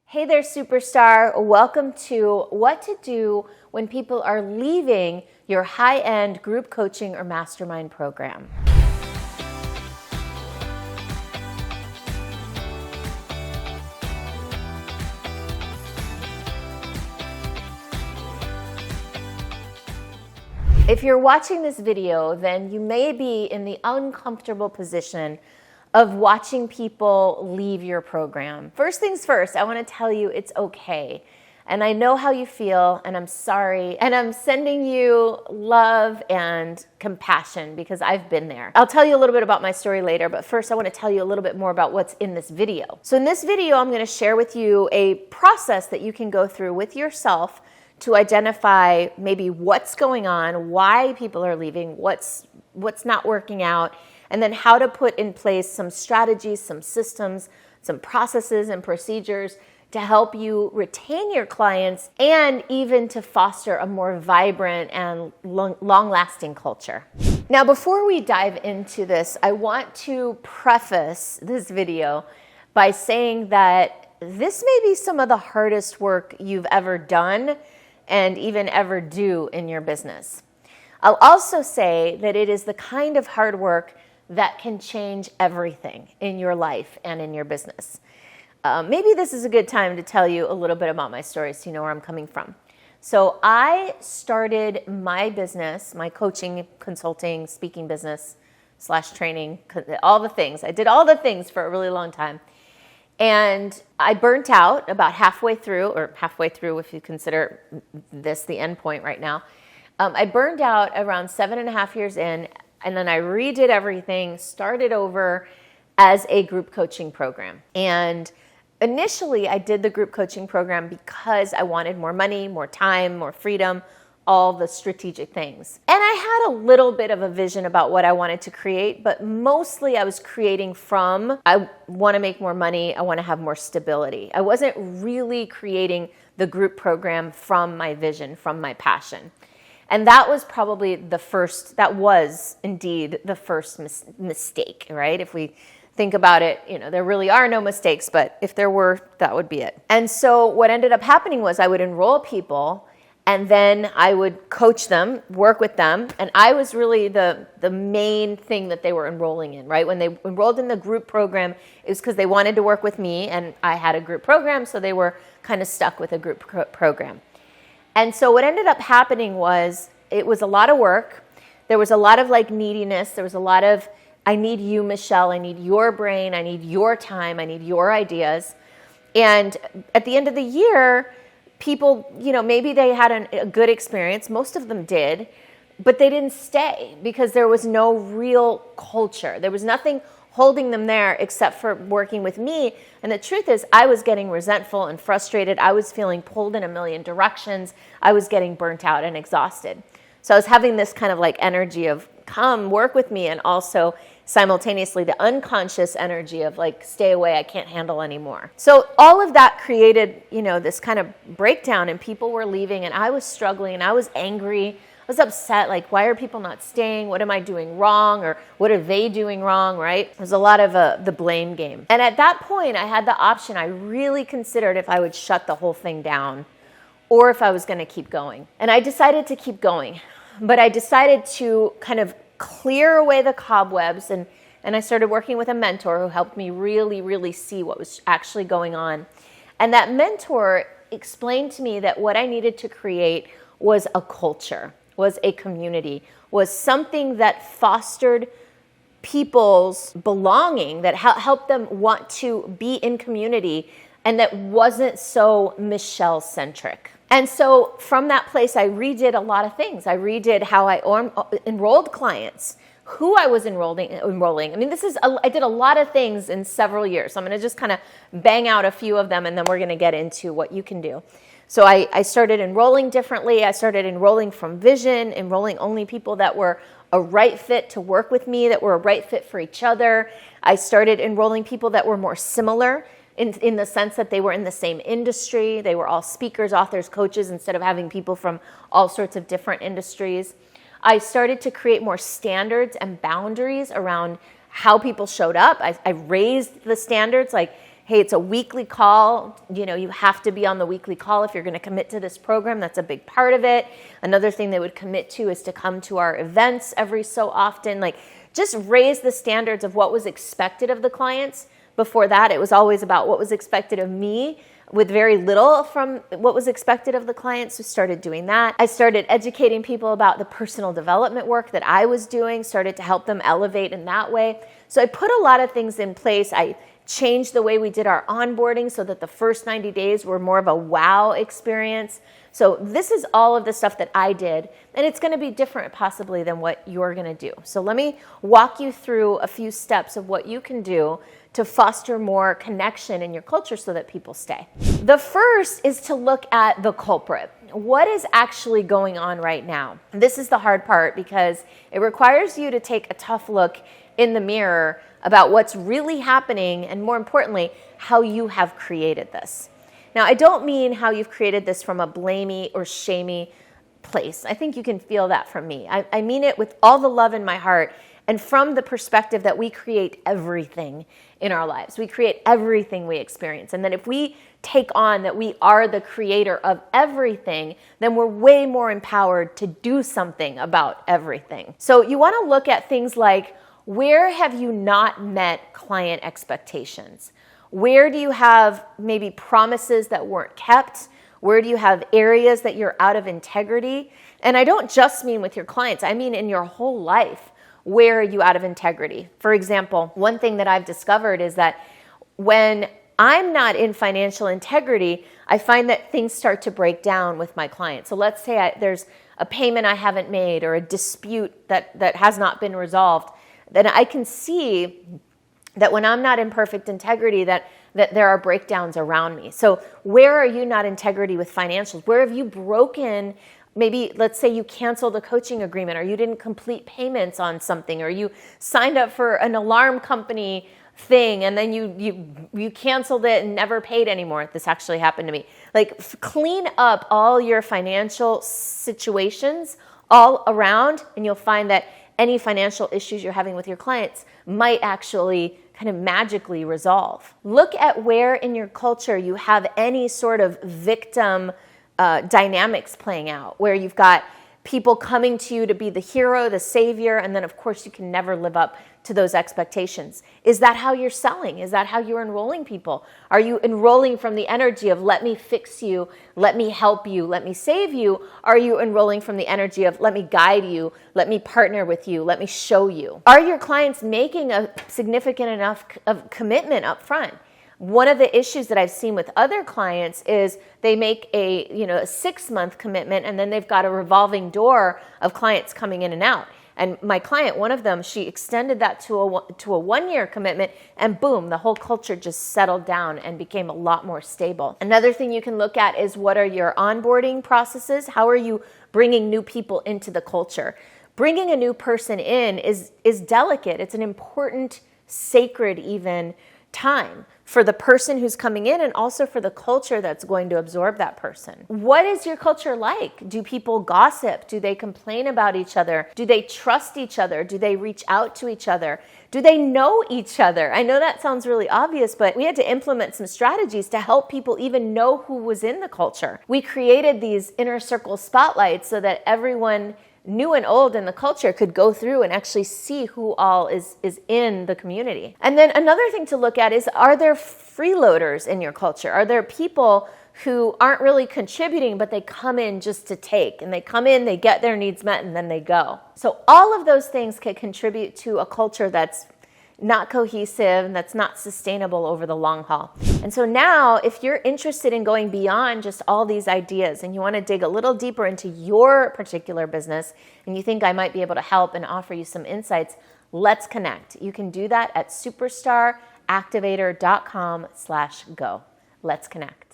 Hey there, superstar. Welcome to What to Do When People Are Leaving Your High-End Group Coaching or Mastermind program. If you're watching this video, then you may be in the uncomfortable position of watching people leave your program. First things first, I want to tell you it's okay. And I know how you feel, and I'm sorry. And I'm sending you love and compassion because I've been there. I'll tell you a little bit about my story later, but first I want to tell you a little bit more about what's in this video. So in this video, I'm going to share with you a process that you can go through with yourself to identify maybe what's going on, why people are leaving, what's not working out, and then how to put in place some strategies, some systems, some processes and procedures to help you retain your clients and even to foster a more vibrant and long-lasting culture. Now, before we dive into this, I want to preface this video by saying that this may be some of the hardest work you've ever done and even ever do in your business. I'll also say that it is the kind of hard work that can change everything in your life and in your business. Maybe this is a good time to tell you a little bit about my story so you know where I'm coming from. So I started my business, my coaching, consulting, speaking business / training, all the things. I did all the things for a really long time. And I burnt out about halfway through if you consider this the end point right now. I burned out around 7.5 years in, and then I redid everything, started over as a group coaching program. And initially I did the group coaching program because I wanted more money, more time, more freedom, all the strategic things. And I had a little bit of a vision about what I wanted to create, but mostly I was creating from, I want to make more money, I want to have more stability. I wasn't really creating the group program from my vision, from my passion. And that was probably that was indeed the first mistake, right? If we think about it, there really are no mistakes, but if there were, that would be it. And so what ended up happening was I would enroll people and then I would coach them, work with them, and I was really the main thing that they were enrolling in, right? When they enrolled in the group program, it was because they wanted to work with me and I had a group program, so they were kind of stuck with a group program. And so what ended up happening was it was a lot of work. There was a lot of neediness. There was a lot of, I need you, Michelle. I need your brain. I need your time. I need your ideas. And at the end of the year, people, maybe they had a good experience. Most of them did, but they didn't stay because there was no real culture. There was nothing holding them there except for working with me. And the truth is, I was getting resentful and frustrated. I was feeling pulled in a million directions. I was getting burnt out and exhausted. So I was having this kind of energy of come work with me, and also simultaneously the unconscious energy of stay away, I can't handle anymore. So all of that created, this kind of breakdown, and people were leaving and I was struggling and I was angry. I was upset, why are people not staying? What am I doing wrong? Or what are they doing wrong, right? It was a lot of the blame game. And at that point, I had the option. I really considered if I would shut the whole thing down or if I was going to keep going. And I decided to keep going. But I decided to kind of clear away the cobwebs, and I started working with a mentor who helped me really, really see what was actually going on. And that mentor explained to me that what I needed to create was a culture, was a community, was something that fostered people's belonging, that helped them want to be in community, and that wasn't so Michelle-centric. And so from that place, I redid a lot of things. I redid how I enrolled clients, who I was enrolling. I mean, I did a lot of things in several years. So I'm going to just kind of bang out a few of them, and then we're going to get into what you can do. So I started enrolling differently. I started enrolling from vision, enrolling only people that were a right fit to work with me, that were a right fit for each other. I started enrolling people that were more similar in the sense that they were in the same industry. They were all speakers, authors, coaches, instead of having people from all sorts of different industries. I started to create more standards and boundaries around how people showed up. I raised the standards, Hey, it's a weekly call. You have to be on the weekly call if you're going to commit to this program. That's a big part of it. Another thing they would commit to is to come to our events every so often. Like, just raise the standards of what was expected of the clients. Before that, it was always about what was expected of me, with very little from what was expected of the clients. So started doing that. I started educating people about the personal development work that I was doing, started to help them elevate in that way. So I put a lot of things in place. I changed the way we did our onboarding so that the first 90 days were more of a wow experience. So this is all of the stuff that I did, and it's going to be different possibly than what you're going to do. So let me walk you through a few steps of what you can do to foster more connection in your culture so that people stay. The first is to look at the culprit. What is actually going on right now? This is the hard part because it requires you to take a tough look in the mirror about what's really happening, and more importantly, how you have created this. Now, I don't mean how you've created this from a blamey or shamey place. I think you can feel that from me. I mean it with all the love in my heart, and from the perspective that we create everything in our lives. We create everything we experience. And that if we take on that we are the creator of everything, then we're way more empowered to do something about everything. So you want to look at things like, where have you not met client expectations? Where do you have maybe promises that weren't kept? Where do you have areas that you're out of integrity? And I don't just mean with your clients, I mean in your whole life. Where are you out of integrity? For example, one thing that I've discovered is that when I'm not in financial integrity, I find that things start to break down with my clients. So let's say there's a payment I haven't made or a dispute that has not been resolved. Then I can see that when I'm not in perfect integrity, that there are breakdowns around me. So where are you not integrity with financials? Where have you broken? Maybe let's say you canceled a coaching agreement, or you didn't complete payments on something, or you signed up for an alarm company thing and then you canceled it and never paid anymore. This actually happened to me. Like, clean up all your financial situations all around, and you'll find that any financial issues you're having with your clients might actually kind of magically resolve. Look at where in your culture you have any sort of victim dynamics playing out, where you've got people coming to you to be the hero, the savior, and then of course you can never live up to those expectations. Is that how you're selling? Is that how you're enrolling people? Are you enrolling from the energy of let me fix you, let me help you, let me save you? Are you enrolling from the energy of let me guide you, let me partner with you, let me show you? Are your clients making a significant enough of commitment up front? One of the issues that I've seen with other clients is they make a 6-month commitment, and then they've got a revolving door of clients coming in and out. And my client, one of them, she extended that to a 1-year commitment, and boom, the whole culture just settled down and became a lot more stable. Another thing you can look at is, what are your onboarding processes? How are you bringing new people into the culture? Bringing a new person in is delicate. It's an important, sacred even time for the person who's coming in, and also for the culture that's going to absorb that person. What is your culture like? Do people gossip? Do they complain about each other? Do they trust each other? Do they reach out to each other? Do they know each other? I know that sounds really obvious, but we had to implement some strategies to help people even know who was in the culture. We created these inner circle spotlights so that everyone, new and old in the culture, could go through and actually see who all is in the community. And then another thing to look at is, are there freeloaders in your culture? Are there people who aren't really contributing, but they come in just to take, and they come in, they get their needs met, and then they go? So all of those things can contribute to a culture that's not cohesive and that's not sustainable over the long haul. And so now, if you're interested in going beyond just all these ideas and you want to dig a little deeper into your particular business, and you think I might be able to help and offer you some insights, let's connect. You can do that at superstaractivator.com/go. Let's connect.